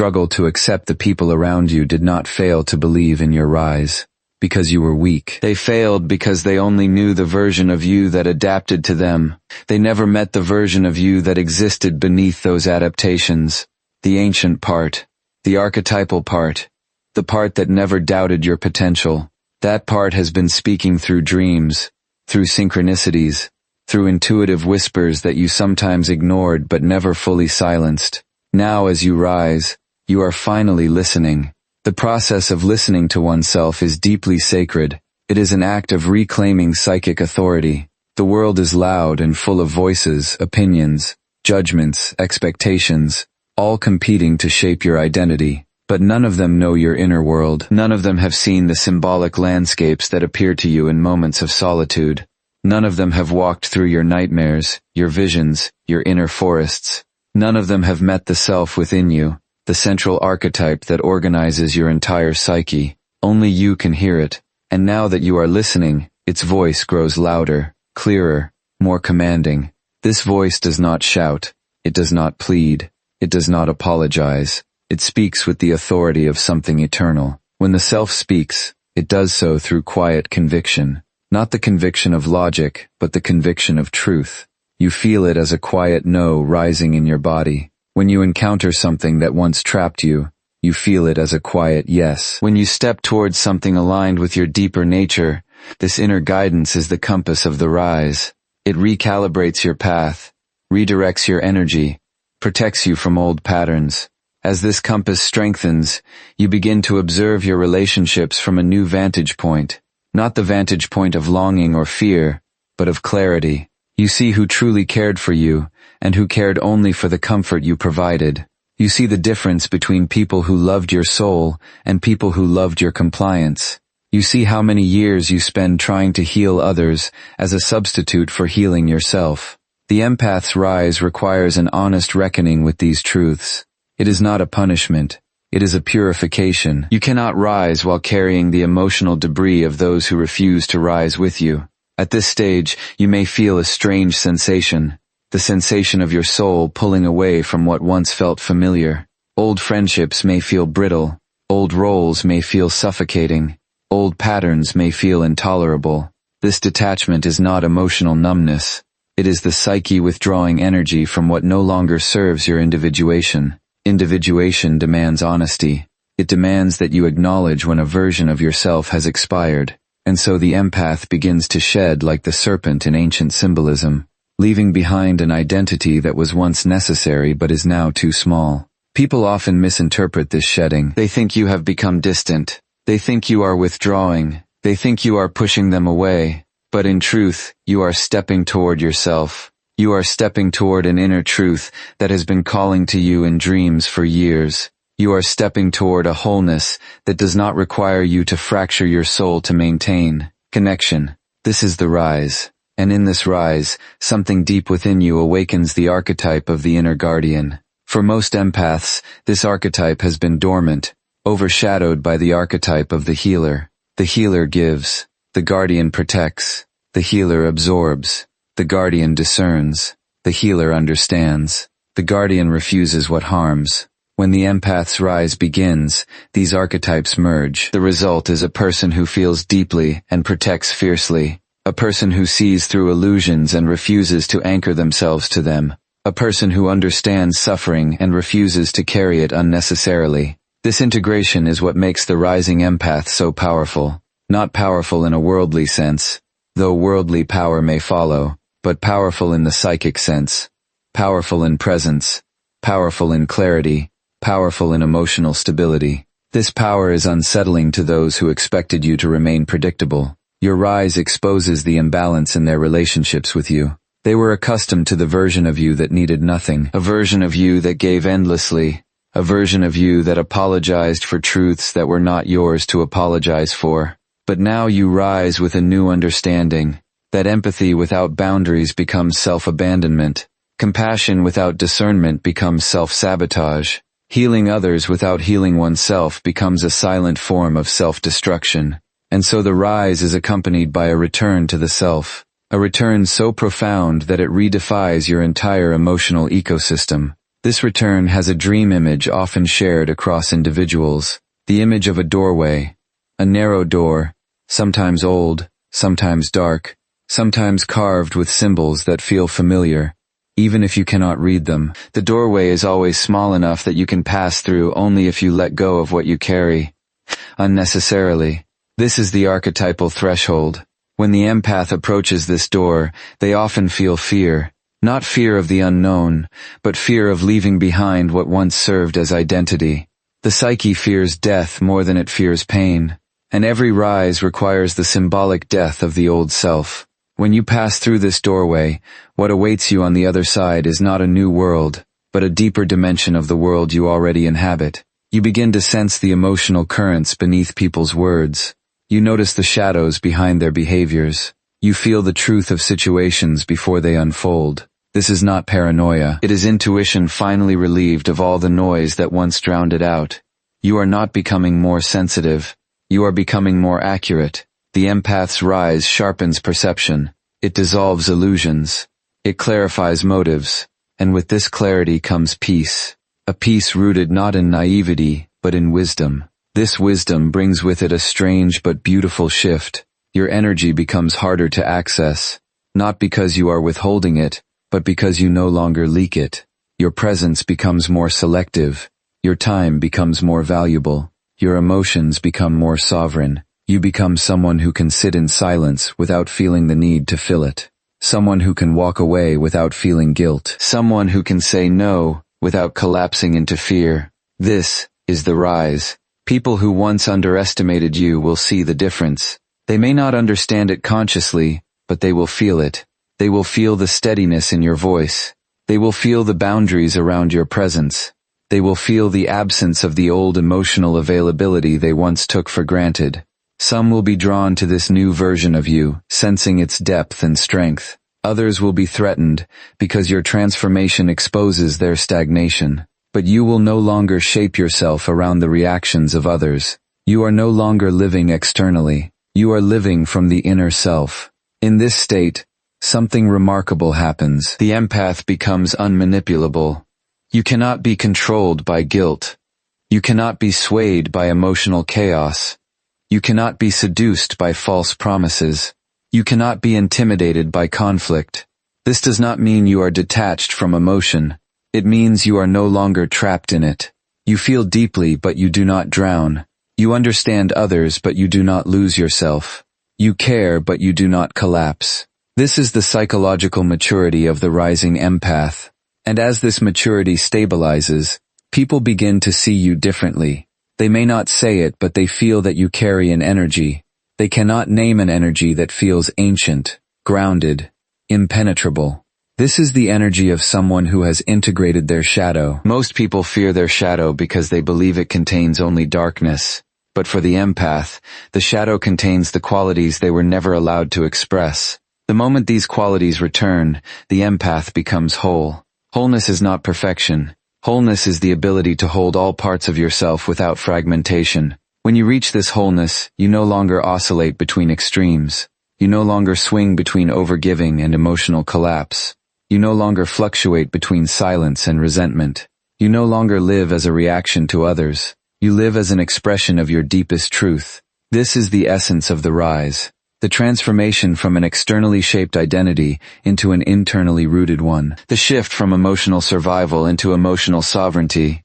struggle to accept the people around you did not fail to believe in your rise because you were weak. They failed because they only knew the version of you that adapted to them. They never met the version of you that existed beneath those adaptations. The ancient part, the archetypal part, the part that never doubted your potential. That part has been speaking through dreams, through synchronicities, through intuitive whispers that you sometimes ignored but never fully silenced. Now as you rise, you are finally listening. The process of listening to oneself is deeply sacred. It is an act of reclaiming psychic authority. The world is loud and full of voices, opinions, judgments, expectations, all competing to shape your identity. But none of them know your inner world. None of them have seen the symbolic landscapes that appear to you in moments of solitude. None of them have walked through your nightmares, your visions, your inner forests. None of them have met the self within you, the central archetype that organizes your entire psyche. Only you can hear it, and now that you are listening, its voice grows louder, clearer, more commanding. This voice does not shout, it does not plead, it does not apologize. It speaks with the authority of something eternal. When the self speaks, it does so through quiet conviction, not the conviction of logic, but the conviction of truth. You feel it as a quiet no rising in your body. When you encounter something that once trapped you, you feel it as a quiet yes. When you step towards something aligned with your deeper nature, this inner guidance is the compass of the rise. It recalibrates your path, redirects your energy, protects you from old patterns. As this compass strengthens, you begin to observe your relationships from a new vantage point, not the vantage point of longing or fear, but of clarity. You see who truly cared for you, and who cared only for the comfort you provided. You see the difference between people who loved your soul and people who loved your compliance. You see how many years you spend trying to heal others as a substitute for healing yourself. The empath's rise requires an honest reckoning with these truths. It is not a punishment. It is a purification. You cannot rise while carrying the emotional debris of those who refuse to rise with you. At this stage, you may feel a strange sensation, the sensation of your soul pulling away from what once felt familiar. Old friendships may feel brittle, old roles may feel suffocating, old patterns may feel intolerable. This detachment is not emotional numbness. It is the psyche withdrawing energy from what no longer serves your individuation. Individuation demands honesty. It demands that you acknowledge when a version of yourself has expired. And so the empath begins to shed like the serpent in ancient symbolism, leaving behind an identity that was once necessary but is now too small. People often misinterpret this shedding. They think you have become distant. They think you are withdrawing. They think you are pushing them away. But in truth, you are stepping toward yourself. You are stepping toward an inner truth that has been calling to you in dreams for years. You are stepping toward a wholeness that does not require you to fracture your soul to maintain connection. This is the rise. And in this rise, something deep within you awakens the archetype of the inner guardian. For most empaths, this archetype has been dormant, overshadowed by the archetype of the healer. The healer gives. The guardian protects. The healer absorbs. The guardian discerns. The healer understands. The guardian refuses what harms. When the empath's rise begins, these archetypes merge. The result is a person who feels deeply and protects fiercely. A person who sees through illusions and refuses to anchor themselves to them. A person who understands suffering and refuses to carry it unnecessarily. This integration is what makes the rising empath so powerful. Not powerful in a worldly sense, though worldly power may follow, but powerful in the psychic sense. Powerful in presence. Powerful in clarity. Powerful in emotional stability. This power is unsettling to those who expected you to remain predictable. Your rise exposes the imbalance in their relationships with you. They were accustomed to the version of you that needed nothing, a version of you that gave endlessly, a version of you that apologized for truths that were not yours to apologize for. But now you rise with a new understanding, that empathy without boundaries becomes self-abandonment, compassion without discernment becomes self-sabotage. Healing others without healing oneself becomes a silent form of self-destruction. And so the rise is accompanied by a return to the self, a return so profound that it redefies your entire emotional ecosystem. This return has a dream image often shared across individuals, the image of a doorway, a narrow door, sometimes old, sometimes dark, sometimes carved with symbols that feel familiar, even if you cannot read them. The doorway is always small enough that you can pass through only if you let go of what you carry, unnecessarily. This is the archetypal threshold. When the empath approaches this door, they often feel fear. Not fear of the unknown, but fear of leaving behind what once served as identity. The psyche fears death more than it fears pain, and every rise requires the symbolic death of the old self. When you pass through this doorway, what awaits you on the other side is not a new world, but a deeper dimension of the world you already inhabit. You begin to sense the emotional currents beneath people's words. You notice the shadows behind their behaviors. You feel the truth of situations before they unfold. This is not paranoia. It is intuition finally relieved of all the noise that once drowned it out. You are not becoming more sensitive. You are becoming more accurate. The empath's rise sharpens perception. It dissolves illusions. It clarifies motives. And with this clarity comes peace. A peace rooted not in naivety, but in wisdom. This wisdom brings with it a strange but beautiful shift. Your energy becomes harder to access, not because you are withholding it, but because you no longer leak it. Your presence becomes more selective. Your time becomes more valuable. Your emotions become more sovereign. You become someone who can sit in silence without feeling the need to fill it. Someone who can walk away without feeling guilt. Someone who can say no without collapsing into fear. This is the rise. People who once underestimated you will see the difference. They may not understand it consciously, but they will feel it. They will feel the steadiness in your voice. They will feel the boundaries around your presence. They will feel the absence of the old emotional availability they once took for granted. Some will be drawn to this new version of you, sensing its depth and strength. Others will be threatened, because your transformation exposes their stagnation. But you will no longer shape yourself around the reactions of others. You are no longer living externally. You are living from the inner self. In this state, something remarkable happens. The empath becomes unmanipulable. You cannot be controlled by guilt. You cannot be swayed by emotional chaos. You cannot be seduced by false promises. You cannot be intimidated by conflict. This does not mean you are detached from emotion. It means you are no longer trapped in it. You feel deeply, but you do not drown. You understand others, but you do not lose yourself. You care, but you do not collapse. This is the psychological maturity of the rising empath. And as this maturity stabilizes, people begin to see you differently. They may not say it, but they feel that you carry an energy. They cannot name an energy that feels ancient, grounded, impenetrable. This is the energy of someone who has integrated their shadow. Most people fear their shadow because they believe it contains only darkness. But for the empath, the shadow contains the qualities they were never allowed to express. The moment these qualities return, the empath becomes whole. Wholeness is not perfection. Wholeness is the ability to hold all parts of yourself without fragmentation. When you reach this wholeness, you no longer oscillate between extremes. You no longer swing between overgiving and emotional collapse. You no longer fluctuate between silence and resentment. You no longer live as a reaction to others. You live as an expression of your deepest truth. This is the essence of the rise. The transformation from an externally shaped identity into an internally rooted one. The shift from emotional survival into emotional sovereignty.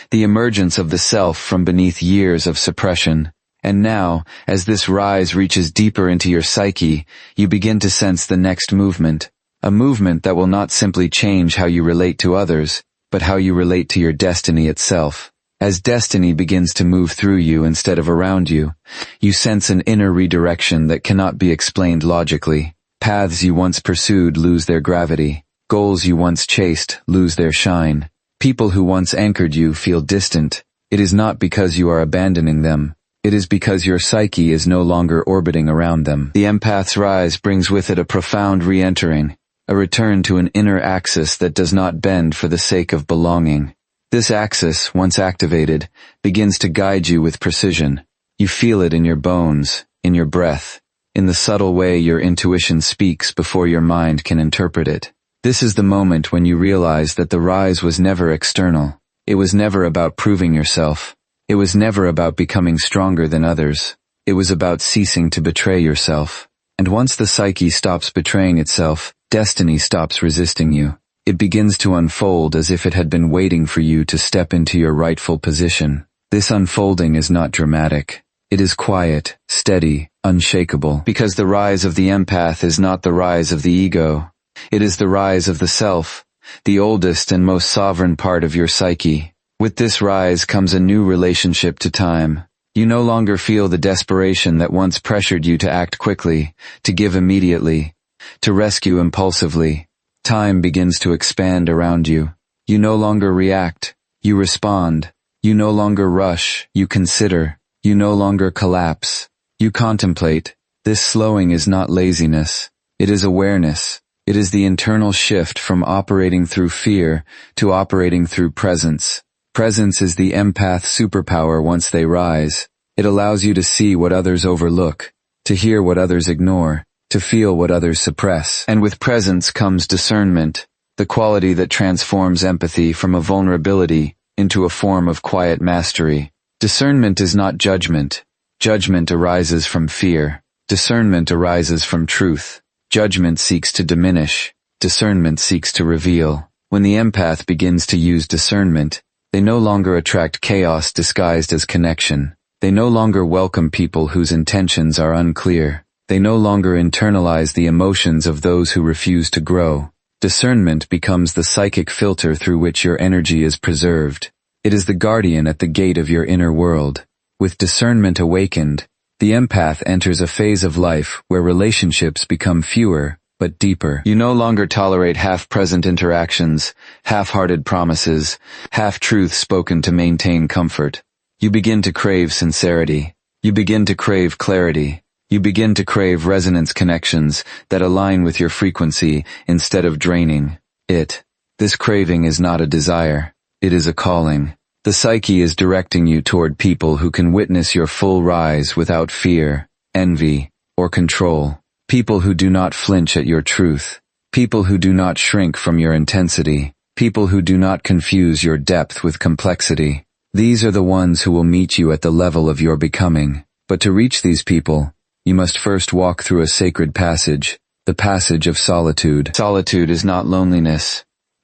The emergence of the self from beneath years of suppression. And now, as this rise reaches deeper into your psyche, you begin to sense the next movement. A movement that will not simply change how you relate to others, but how you relate to your destiny itself. As destiny begins to move through you instead of around you, you sense an inner redirection that cannot be explained logically. Paths you once pursued lose their gravity. Goals you once chased lose their shine. People who once anchored you feel distant. It is not because you are abandoning them. It is because your psyche is no longer orbiting around them. The empath's rise brings with it a profound re-entering, a return to an inner axis that does not bend for the sake of belonging. This axis, once activated, begins to guide you with precision. You feel it in your bones, in your breath, in the subtle way your intuition speaks before your mind can interpret it. This is the moment when you realize that the rise was never external. It was never about proving yourself. It was never about becoming stronger than others. It was about ceasing to betray yourself. And once the psyche stops betraying itself, destiny stops resisting you. It begins to unfold as if it had been waiting for you to step into your rightful position. This unfolding is not dramatic. It is quiet, steady, unshakable, because the rise of the empath is not the rise of the ego. It is the rise of the self, the oldest and most sovereign part of your psyche. With this rise comes a new relationship to time. You no longer feel the desperation that once pressured you to act quickly, to give immediately, to rescue impulsively. Time begins to expand around you. You no longer react, you respond. You no longer rush, you consider. You no longer collapse, you contemplate. This slowing is not laziness. It is awareness. It is the internal shift from operating through fear to operating through presence. Presence is the empath superpower once they rise. It allows you to see what others overlook, to hear what others ignore, to feel what others suppress. And with presence comes discernment, the quality that transforms empathy from a vulnerability into a form of quiet mastery. Discernment is not judgment. Judgment arises from fear. Discernment arises from truth. Judgment seeks to diminish. Discernment seeks to reveal. When the empath begins to use discernment, they no longer attract chaos disguised as connection. They no longer welcome people whose intentions are unclear. They no longer internalize the emotions of those who refuse to grow. Discernment becomes the psychic filter through which your energy is preserved. It is the guardian at the gate of your inner world. With discernment awakened, the empath enters a phase of life where relationships become fewer, but deeper. You no longer tolerate half-present interactions, half-hearted promises, half-truths spoken to maintain comfort. You begin to crave sincerity. You begin to crave clarity. You begin to crave resonance connections that align with your frequency instead of draining it. This craving is not a desire. It is a calling. The psyche is directing you toward people who can witness your full rise without fear, envy, or control. People who do not flinch at your truth. People who do not shrink from your intensity. People who do not confuse your depth with complexity. These are the ones who will meet you at the level of your becoming. But to reach these people, you must first walk through a sacred passage, the passage of solitude. Solitude is not loneliness.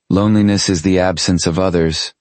Loneliness is the absence of others.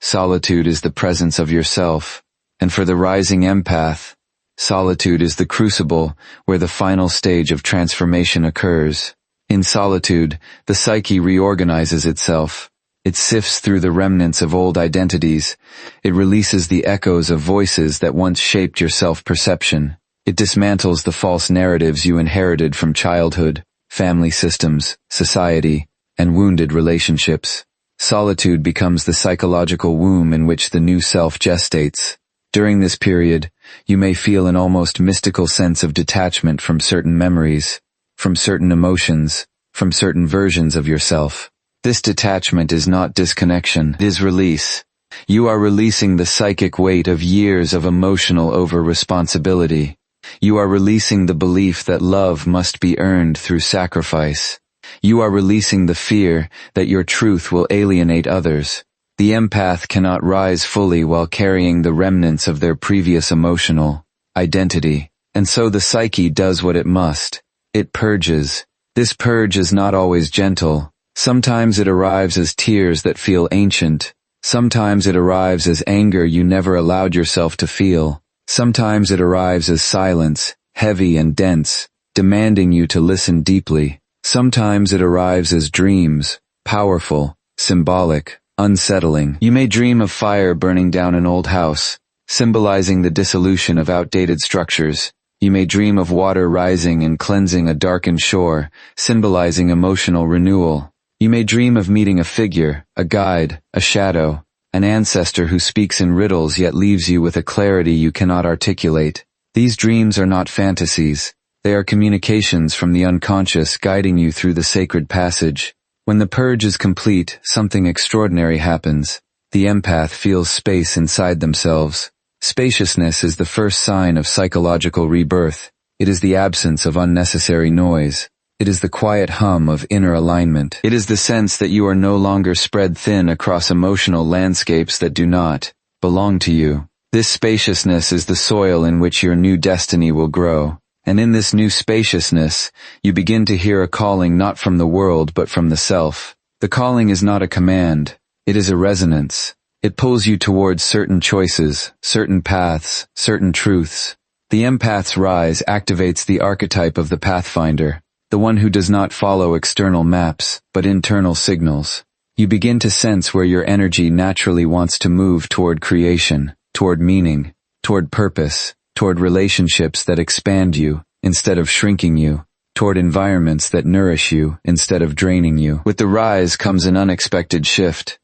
Solitude is the presence of yourself. And for the rising empath, solitude is the crucible where the final stage of transformation occurs. In solitude, the psyche reorganizes itself. It sifts through the remnants of old identities. It releases the echoes of voices that once shaped your self-perception. It dismantles the false narratives you inherited from childhood, family systems, society, and wounded relationships. Solitude becomes the psychological womb in which the new self gestates. During this period, you may feel an almost mystical sense of detachment from certain memories, from certain emotions, from certain versions of yourself. This detachment is not disconnection, it is release. You are releasing the psychic weight of years of emotional over-responsibility. You are releasing the belief that love must be earned through sacrifice. You are releasing the fear that your truth will alienate others. The empath cannot rise fully while carrying the remnants of their previous emotional identity, and so the psyche does what it must. It purges. This purge is not always gentle. Sometimes it arrives as tears that feel ancient. Sometimes it arrives as anger you never allowed yourself to feel. Sometimes it arrives as silence, heavy and dense, demanding you to listen deeply. Sometimes it arrives as dreams, powerful, symbolic, unsettling. You may dream of fire burning down an old house, symbolizing the dissolution of outdated structures. You may dream of water rising and cleansing a darkened shore, symbolizing emotional renewal. You may dream of meeting a figure, a guide, a shadow, an ancestor who speaks in riddles yet leaves you with a clarity you cannot articulate. These dreams are not fantasies. They are communications from the unconscious guiding you through the sacred passage. When the purge is complete, something extraordinary happens. The empath feels space inside themselves. Spaciousness is the first sign of psychological rebirth. It is the absence of unnecessary noise. It is the quiet hum of inner alignment. It is the sense that you are no longer spread thin across emotional landscapes that do not belong to you. This spaciousness is the soil in which your new destiny will grow. And in this new spaciousness, you begin to hear a calling not from the world but from the self. The calling is not a command, it is a resonance. It pulls you towards certain choices, certain paths, certain truths. The empath's rise activates the archetype of the pathfinder, the one who does not follow external maps, but internal signals. You begin to sense where your energy naturally wants to move toward creation, toward meaning, toward purpose, toward relationships that expand you instead of shrinking you, toward environments that nourish you instead of draining you. With the rise comes an unexpected shift.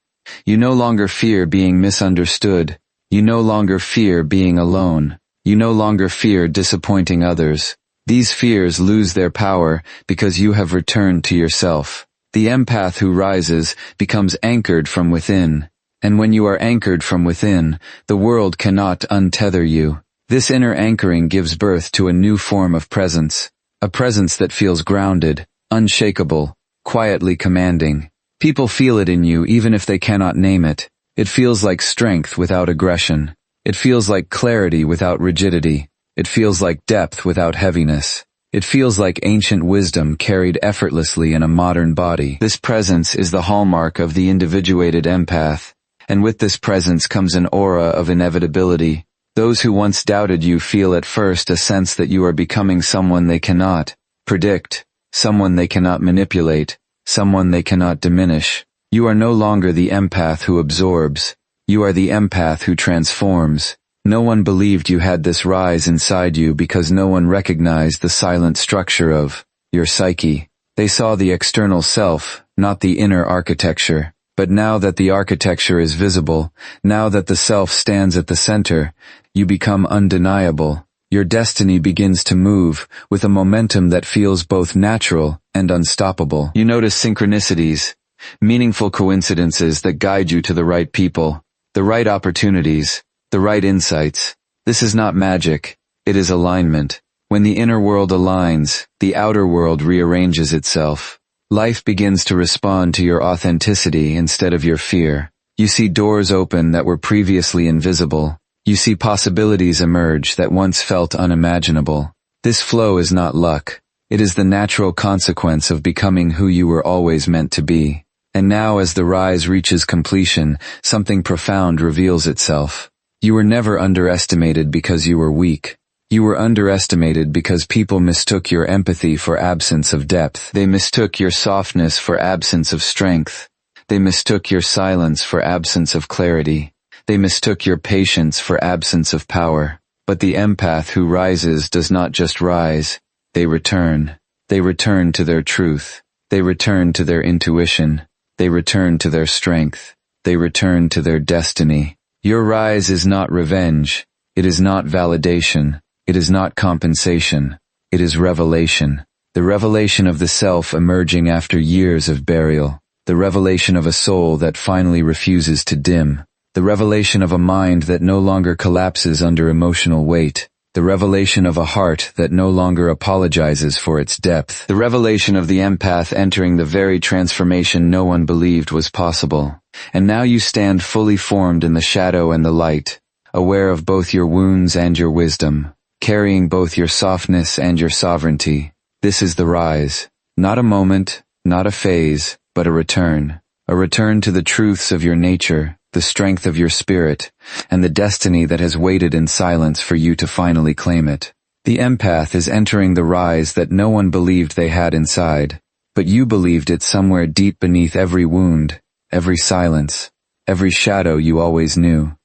You no longer fear being misunderstood. You no longer fear being alone. You no longer fear disappointing others. These fears lose their power because you have returned to yourself. The empath who rises becomes anchored from within. And when you are anchored from within, the world cannot untether you. This inner anchoring gives birth to a new form of presence. A presence that feels grounded, unshakable, quietly commanding. People feel it in you even if they cannot name it. It feels like strength without aggression. It feels like clarity without rigidity. It feels like depth without heaviness. It feels like ancient wisdom carried effortlessly in a modern body. This presence is the hallmark of the individuated empath, and with this presence comes an aura of inevitability. Those who once doubted you feel at first a sense that you are becoming someone they cannot predict, someone they cannot manipulate, someone they cannot diminish. You are no longer the empath who absorbs. You are the empath who transforms. No one believed you had this rise inside you because no one recognized the silent structure of your psyche. They saw the external self, not the inner architecture. But now that the architecture is visible, now that the self stands at the center, you become undeniable. Your destiny begins to move with a momentum that feels both natural and unstoppable. You notice synchronicities, meaningful coincidences that guide you to the right people, the right opportunities, the right insights. This is not magic, it is alignment. When the inner world aligns, the outer world rearranges itself. Life begins to respond to your authenticity instead of your fear. You see doors open that were previously invisible. You see possibilities emerge that once felt unimaginable. This flow is not luck. It is the natural consequence of becoming who you were always meant to be. And now as the rise reaches completion, something profound reveals itself. You were never underestimated because you were weak. You were underestimated because people mistook your empathy for absence of depth. They mistook your softness for absence of strength. They mistook your silence for absence of clarity. They mistook your patience for absence of power. But the empath who rises does not just rise. They return. They return to their truth. They return to their intuition. They return to their strength. They return to their destiny. Your rise is not revenge. It is not validation. It is not compensation. It is revelation. The revelation of the self emerging after years of burial. The revelation of a soul that finally refuses to dim. The revelation of a mind that no longer collapses under emotional weight. The revelation of a heart that no longer apologizes for its depth. The revelation of the empath entering the very transformation no one believed was possible. And now you stand fully formed in the shadow and the light, aware of both your wounds and your wisdom, carrying both your softness and your sovereignty. This is the rise. Not a moment, not a phase, but a return. A return to the truths of your nature, the strength of your spirit, and the destiny that has waited in silence for you to finally claim it. The empath is entering the rise that no one believed they had inside, but you believed it somewhere deep beneath every wound, every silence, every shadow you always knew.